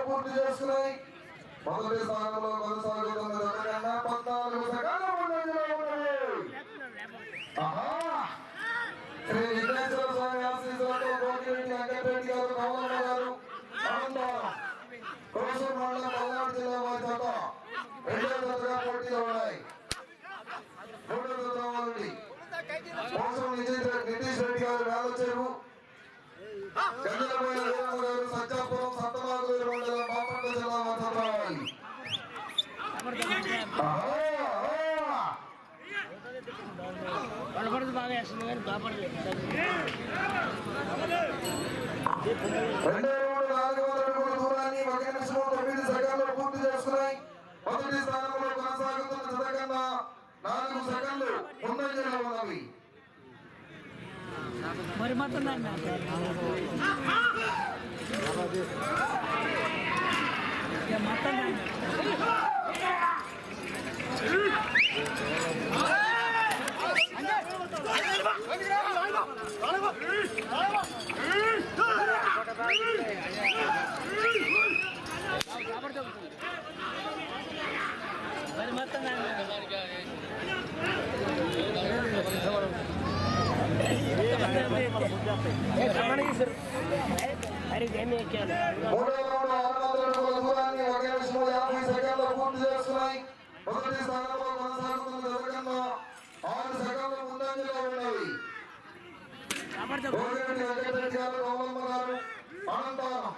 పూర్తి చేసుకున్నాయి. మొదటి స్థానంలో కొనసాగుతున్న జతకన్నా 14 సెకండ్ల ముందంజలో ఉన్నది. శ్రీ విఘ్నేశ్వర స్వామి ఆశీస్సులతో గోగిరెడ్డి వెంకటరెడ్డి గారు, కౌలమ్మ గారు, ఆనందవరం కోసూరు మండలం పల్నాడు జిల్లా వారి జత రెండో జతగా పోటీలో ఉన్నాయి. మూడో జత వారి కోసం నితీష్ రెడ్డి గారు వేలచెరువు, గంజలపోయిన వీరమ్మ గారు సజ్జాపురం సత్తమాగులూరు మండలం బాపట్ల జిల్లా వారి జత రావాలి. రెండో రౌండ్ 400 అడుగుల దూరాన్ని 1 నిమిషం 9 సెకండ్లు పూర్తి చేసుకున్నాయి. మొదటి స్థానంలో కొనసాగుతున్న జత కన్నా 4 సెకండ్లు ముందంజలో ఉన్నవి. మరి మొత్తం మూడో రౌండ్ 600 అడుగుల దూరాన్ని 1 నిమిషం 50 సెకండ్లు పూర్తి చేస్తున్నాయి. మొదటి స్థానంలో కొనసాగుతున్న జత కన్నా 6 సెకండ్ల ముందంజలో ఉన్నవి. గోగిరెడ్డి వెంకటరెడ్డి గారు, కౌలమ్మ గారు, అనంతవరం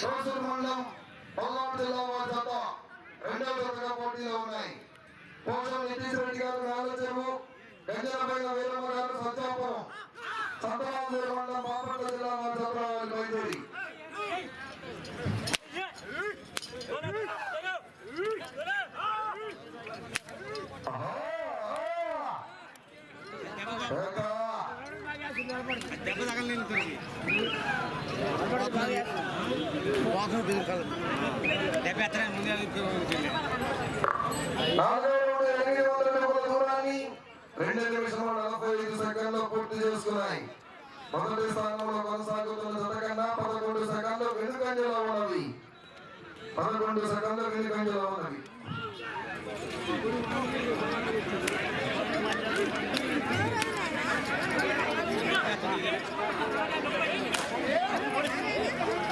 కోసూరు మండలం పల్నాడు జిల్లా వారి జత రెండో జతగా పోటీలో ఉన్నాయి. కోసం నితీష్ రెడ్డి గారు వేలచెరువు, గంజలపైన వీరమ్మ గారు సజ్జాపురం సత్తమాగులూరు మండలం బాపట్ల జిల్లా వారి జత రావాలి. బయలుదేరి దెబ్బ తగలేదు దెబ్బ ఎత్తనే ముందే 400 అడుగుల దూరాన్ని 2 నిమిషాల 45 సెకండ్లు పూర్తి చేసుకున్నాయి. మొదటి స్థానంలో కొనసాగుతున్న జత కన్నా 11 సెకండ్లు వెనుకంజలో ఉన్నవి. 11 సెకండ్లు వెనుకంజలో ఉన్నవి.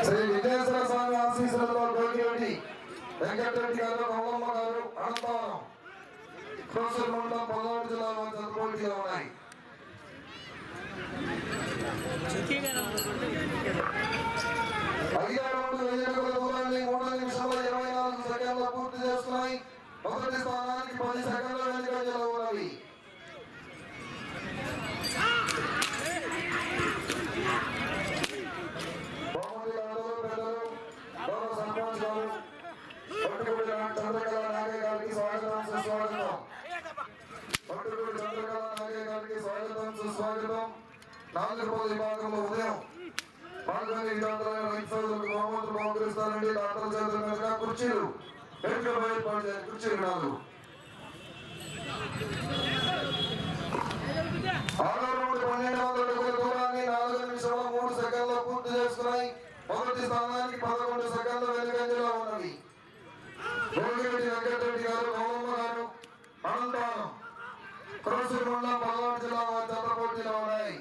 శ్రీ విఘ్నేశ్వర స్వామి ఆశీస్సులతో గోగిరెడ్డి వెంకటరెడ్డి గారు, కౌలమ్మ గారు, అనంతవరం కోసూరు మండలం పల్నాడు జిల్లా వారి పోటీలో ఉన్నాయి. ఐదో రౌండ్ 1000 అడుగుల దూరాన్ని 3 నిమిషాల 24 సెకండ్లు పూర్తి చేస్తున్నాయి. మొదటి స్థానానికి 10 సెకండ్ల వెనుకంజలో ఉన్నవి. సర్పంచ్ గారు పట్టుకుడి చంద్రకళ నాగయ్య గారికి స్వాగతం సుస్వాగతం. పట్టుకుడి చంద్రకళ నాగయ్య గారికి స్వాగతం సుస్వాగతం. నాలుగు విభాగంలో ఉదయం పాల్గొని విధాంతరాలు రైతు సోదరులకు బహుమతులు బహుకరిస్తారండి. డాక్టర్ చేతుల మీదుగా కుర్చీలు వేదికపై ఏర్పాటు చేయాలి. కుర్చీలు 4. ఆరో రౌండ్ 1200 అడుగుల దూరాన్ని 4 నిమిషాల 3 సెకండ్లు పూర్తి చేసుకున్నాయి. మొదటి స్థానానికి 11 సెకండ్లు వెనుకంజలో ఉన్నవి. గోగిరెడ్డి వెంకటరెడ్డి గారు, కౌలమ్మ గారు, అనంతవరం కోసూరు మండలం పల్నాడు జిల్లా వారి జత పోటీలో ఉన్నాయి.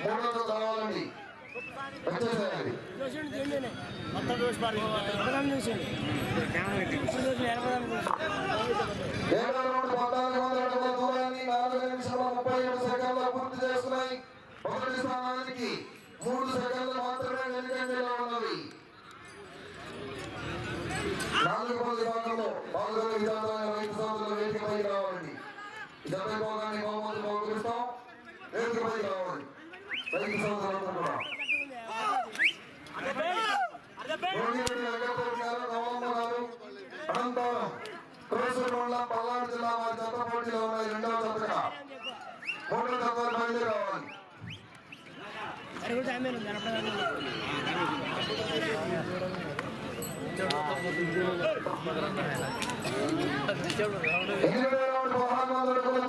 మూడో జత రావాలండి, వచ్చేసేయాలి. ఏడో రౌండ్ 1400 అడుగుల దూరాన్ని 4 నిమిషాల 37 సెకండ్లు పూర్తి చేసుకున్నాయి. మొదటి స్థానానికి 3 సెకండ్లు మాత్రమే వెనుకంజలో ఉన్నవి. 4 విభాగంలో పాల్గొనే విధానాన్ని రైతు సోదరులు వేదికపై రావాలండి. జత విభాగాన్ని బహుమతులు బహుకరిస్తాం. వేదికపై రావాలి. రైతు సోదరులందరూ కూడా భోగిరెడ్డి వెంకటరెడ్డి గారు, నవమ్మ గారు, అనంతరం క్రోసూరు మండలం పల్నాడు జిల్లా వారి జత పోటీలో ఉన్నాయి. రెండవ జతగా మూడో జతలు బయలుదేరి రావాలి.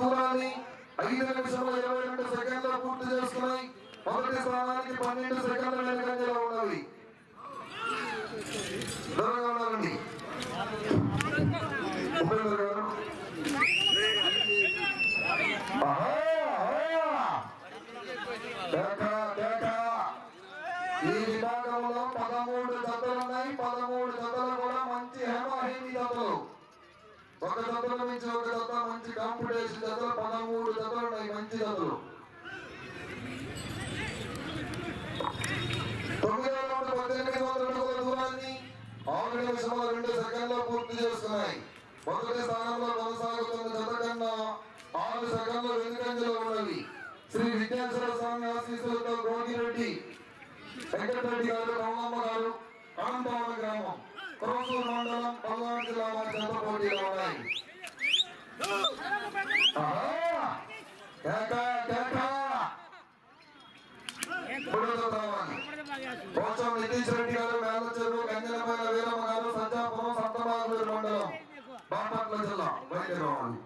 దూరాన్ని 5 నిమిషముల 22 సెకండ్లు పూర్తి చేసుకున్నాయి. మొదటి స్థానానికి 12 సెకండ్ల వెనుకంజలో ఉన్నవి. దూరంగా ఉన్నారండి. ఉపేంద్ర గారు ఈ విభాగంలో 13 జతలున్నాయి. 13 జతలు కూడా మంచి హేమాహేమి జతలు. ఒక జతల నుంచి ఒక జత మంచి కాంపిటీషన్ జతలు. 13 జతలు ఉన్నాయి, మంచి జతలు. 9,18 అడుగుల దూరాన్ని 6 నిమిషముల 2 సెకండ్లో పూర్తి చేస్తున్నాయి. మొదటి స్థానంలో కొనసాగుతున్న జత కన్నా 6 సెకండ్ల వెనుకంజలో ఉన్నవి. శ్రీ విద్యాశ్వర స్వామి ఆశీస్సులతో భోగిరెడ్డి వెంకటరెడ్డి గారు, నవమ్మ గారు, అనంతవరం గ్రామం, క్రోసూరు మండలం, పల్నాడు జిల్లా వారి జత పోటీలో ఉన్నాయి. పోచం నితీష్ రెడ్డి గారు, మేలచెరు, గంజనపైన వీరమ్మ గారు, సజ్జాపురం, సంతమాగులూరు మండలం, బాపట్ల జిల్లా బయలుదేరాలి.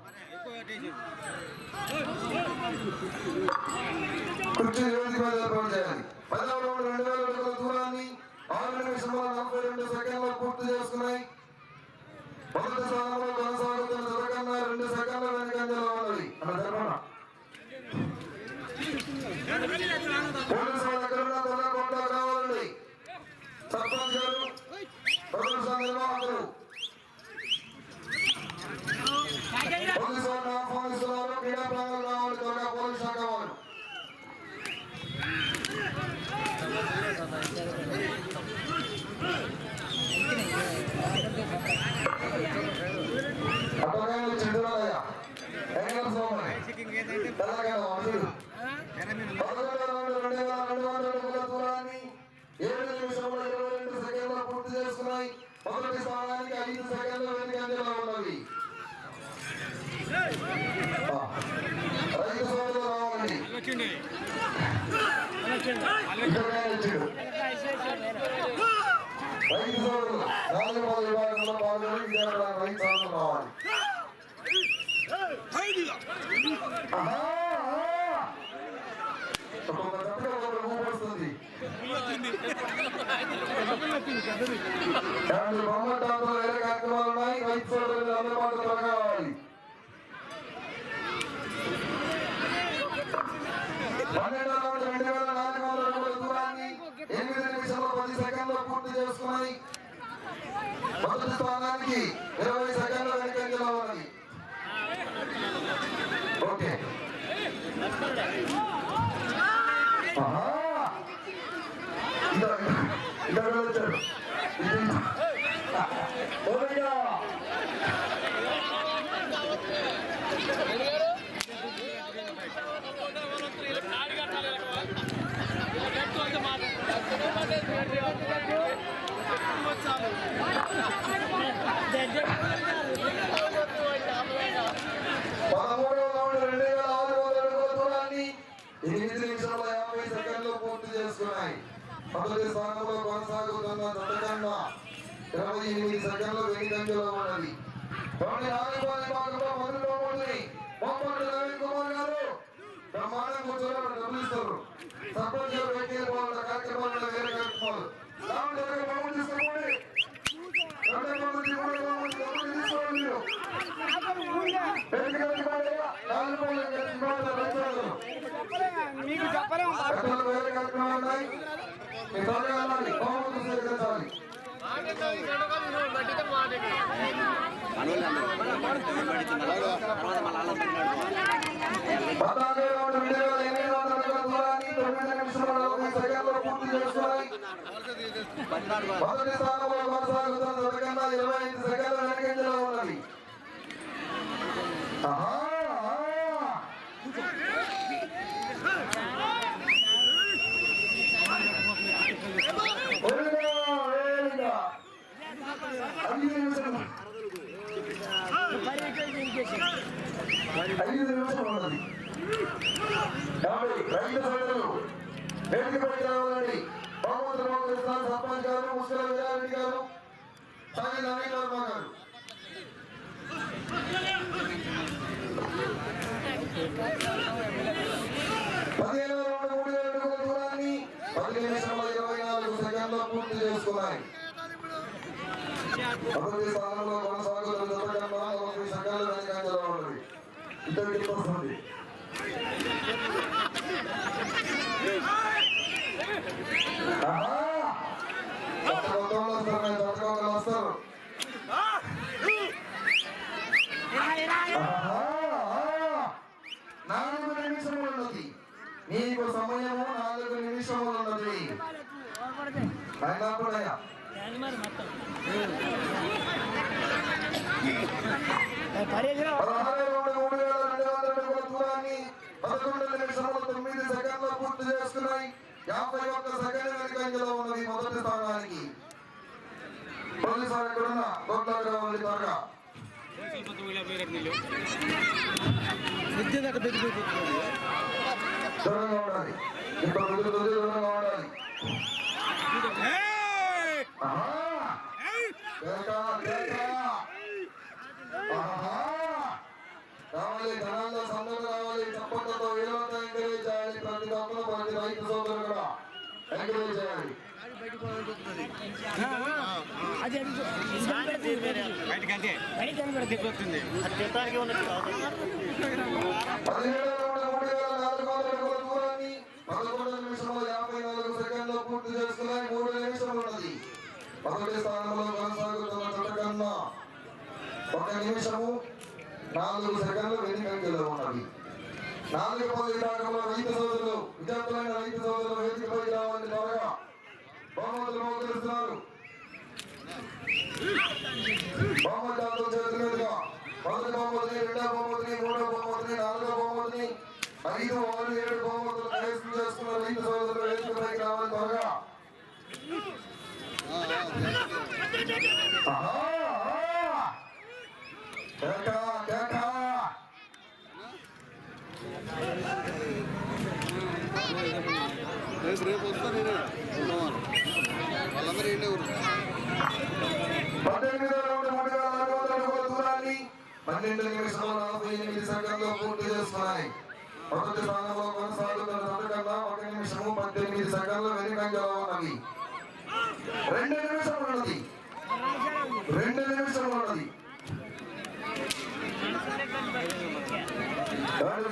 కుర్చీ వేదిక మీద ఏర్పాటు చేయాలి. 10వ రౌండ్ 2000 అడుగుల దూరాన్ని 6 నిమిషముల 42 సెకండ్లు పూర్తి చేసుకున్నాయి. మొదటి స్థానంలో కొనసాగుతున్న జత కన్నా 2 సెకండ్ల వెనుకంజలో ఉన్నది. పోలీసు వాళ్ళ దగ్గర త్వరగా కొంటా కావాలండి. సర్పంచ్ గారు, ప్రదర్శన నిర్వాహకులు పోలీసు వారిని ఆహ్వానిస్తున్నారు. క్రీడా ప్రాంగణం కావాలి, త్వరగా పోలీసు శాఖ వారు. అట్టగా చెడురాలయ్య ఎంగళ సోమని తెలంగాణ అమరుడు 11,200 అడుగుల దూరాన్ని 7 నిమిషముల 22 సెకండ్లు పూర్తి చేసుకున్నాయి. మొదటి స్థానానికి 5 సెకండ్ల వెనుకంజలో ఉన్నవి. రైతు సోదరులు రావాలండి. రైతు సోదరులు 4వ విభాగంలో పాల్గొని విజయనగరం రైతు సోదరులు రావాలి. ఒక్కొక్క జట్టుగా ఒకరు ఊపొస్తుంది. బొమ్మటాతో వేరే కార్యక్రమాలు ఉన్నాయి. రైతు సోదరులు అందుబాటులో కావాలి. 12వ రౌండ్ 2,400 అడుగుల దూరాన్ని 8 నిమిషాల 10 సెకండ్లు పూర్తి చేసుకున్నాయి. మొదటి స్థానానికి 20 సెకండ్ల వెనుకంజలో ఉన్నది. ఓకే, వచ్చారు. మొదటి స్థానంలో కొనసాగుతున్న జత కన్నా 28 సెకండ్లు వెనుకంజలో ఉన్నది. నవీన్ కుమార్ గారు బ్రహ్మాండం కూర్చోని డబ్బులు ఇస్తారు. సర్పంచ్ వెంకయ్య వాళ్ళ కార్యక్రమాలు వేరే కార్యక్రమాలు తీసుకోండి. మీకు చెప్పలేము వేరే కార్యక్రమాలు ఉన్నాయి. స్వీకరించాలి. మొదటి స్థానంలో కొనసాగుతున్న జతకన్నా 25 సెకండ్ల వెనుకంజలో ఉన్నది. రైతు సోదరులు వేదికపై రావాలండి. బహుమతులు మోకరిస్తున్నారు సర్పంచ్ గారు, ముస్లిం వీరారెడ్డి గారు, సాగి నవీన్ వర్మ గారు. పదిహేను రౌండ్ 3 అడుగుల దూరాన్ని 10 నిమిషముల 24 సెకండ్లో పూర్తి చేసుకున్నాయి. మొదటి స్థానంలో కొనసాగుతున్న జత కన్నా 40 సెకండ్లు వెనుకంజలో ఉన్నది. ఇద్దరికి వస్తుంది. వస్తారు 4 నిమిషములు ఉన్నది. నీకు సమయము 4 నిమిషములు ఉన్నది. అయినా కూడా 11 నిమిషముల 9 సెకండ్లు పూర్తి చేసుకున్నాయి. 51 సెకండ్ల వెనుకంజలో ఉన్నది మొదటి స్థానానికి. పోలీసులు ఎక్కడున్నా గొప్పగా ఉంది త్వరగా. దూరంగా ఉండాలి. ఇప్పుడు దూరంగా ఉండాలి. రావాలి, ధనాల్లో సందడి రావాలి. చప్పట్లతో వీళ్ళతో ఎంకరేజ్ చేయాలి. ప్రతి ఒక్కరు ప్రతి రైతు సోదరులు కూడా ఎంకరేజ్ చేయాలి. 11 నిమిషముల 54 సెకండ్లు పూర్తి చేసుకున్నాయి. 3 నిమిషములు ఉన్నది. మొదటి స్థానంలో కొనసాగుతున్న జత కన్నా 1 నిమిషము 4 సెకండ్లు వెనుకంజలో ఉన్నది. 4 విభాగంలో రైతు సోదరులు, విద్యార్థులైన రైతు సోదరులు వేదికపై రావాలని త్వరగా బహుమతులు మోకరిస్తున్నారు. బహుమతులు చేతుల మీదుగా మొదటి బహుమతిని, రెండవ బహుమతిని, మూడవ బహుమతిని, 4వ బహుమతిని, 5, 6, 7 బహుమతులు కైవసం చేసుకున్న రైతు సోదరులు వేదికపైకి రావాలని త్వరగా. రేపు వస్తా నేను వాళ్ళందరూ ఏంటి ఊరు 18వ రౌండ్ 3,400 అడుగుల దూరాన్ని 12 నిమిషాల 48 సెకండ్లో పూర్తి చేస్తున్నాయి. మొదటి స్థానంలో కొనసాగుతున్న జత కన్నా 1 నిమిషము 18 సెకండ్లు వెనుకంజలో ఉన్నవి. 2 నిమిషములు ఉన్నది. 2 నిమిషములు ఉన్నది.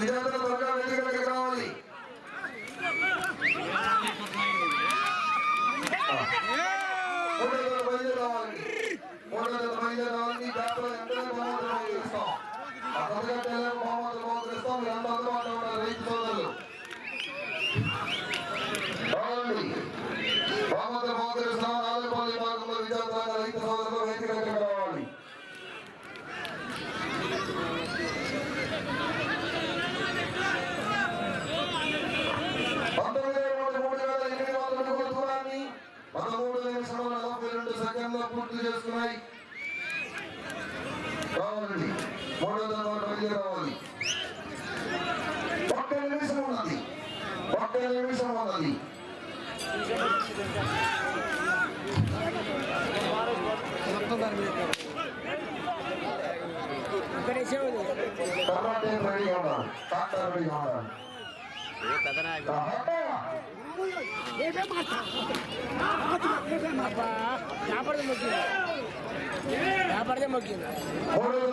విజేతలు త్వరగా వేదికలకు రావాలి. బయలుదేరాలని జాతర ఎంతో బహుమతులు ఇస్తాం. ఆ తరగతి బహుమతులు మోకరిస్తాం. మీరు ఎంత అందుబాటులో ఉన్నారు రైతు సోదరులు రావాలి. బహుమతులు మోకరిస్తాం. 4 విభాగంలో విజేతలైన రైతు సోదరులు వేదికలకు రావాలి. దూరాన్ని 13 నిమిషముల 42 సెకండ్లో పూర్తి చేసుకున్నాయి. రావాలండి. 3వ బయలుదేరి రావాలి. 1 నిమిషం ఉన్నది. 1 నిమిషం ఉన్నది. కర్రాటే రెడీగా ఉండాలి. ట్రాక్టర్ రెడీగా ఉండాలి. వ్యాపారం మొక్కింది 30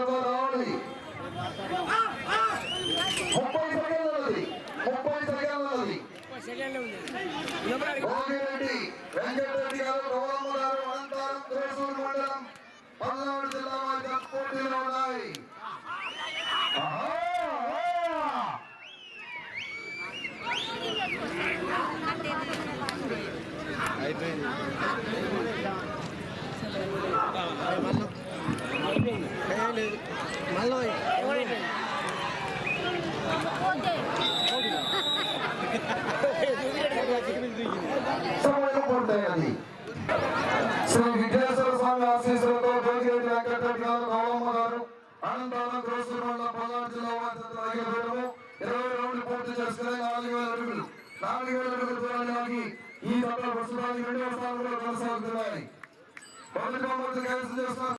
సెకండ్లు ఉన్నది. గోగిరెడ్డి వెంకటరెడ్డి గారు, గౌరమ్మ గారు, అనంతరం త్రిశూర్ మండలం పల్నాడు జిల్లా వారి పోటీలో ఉన్నాయి. అయిపోయింది. సమయం పూర్తయినది. శ్రీ విద్యాసాగర స్వామి ఆశీస్సులతో గోగిరెడ్డి వెంకటరెడ్డి గారు, గౌరమ్మ గారు, అనంతరం త్రిశూర్ మండలం పల్నాడు జిల్లా వారి 20 రౌండ్లు పూర్తి చేస్తారు. చేసుకుని 4000 అడుగులు 4000 అడుగుల దూరాన్ని లాగి ఈ జత ప్రస్తుతానికి 2వ స్థానంలో కొనసాగుతున్నాయి. మొదటి బహుమతి కైవసం చేస్తున్నారు.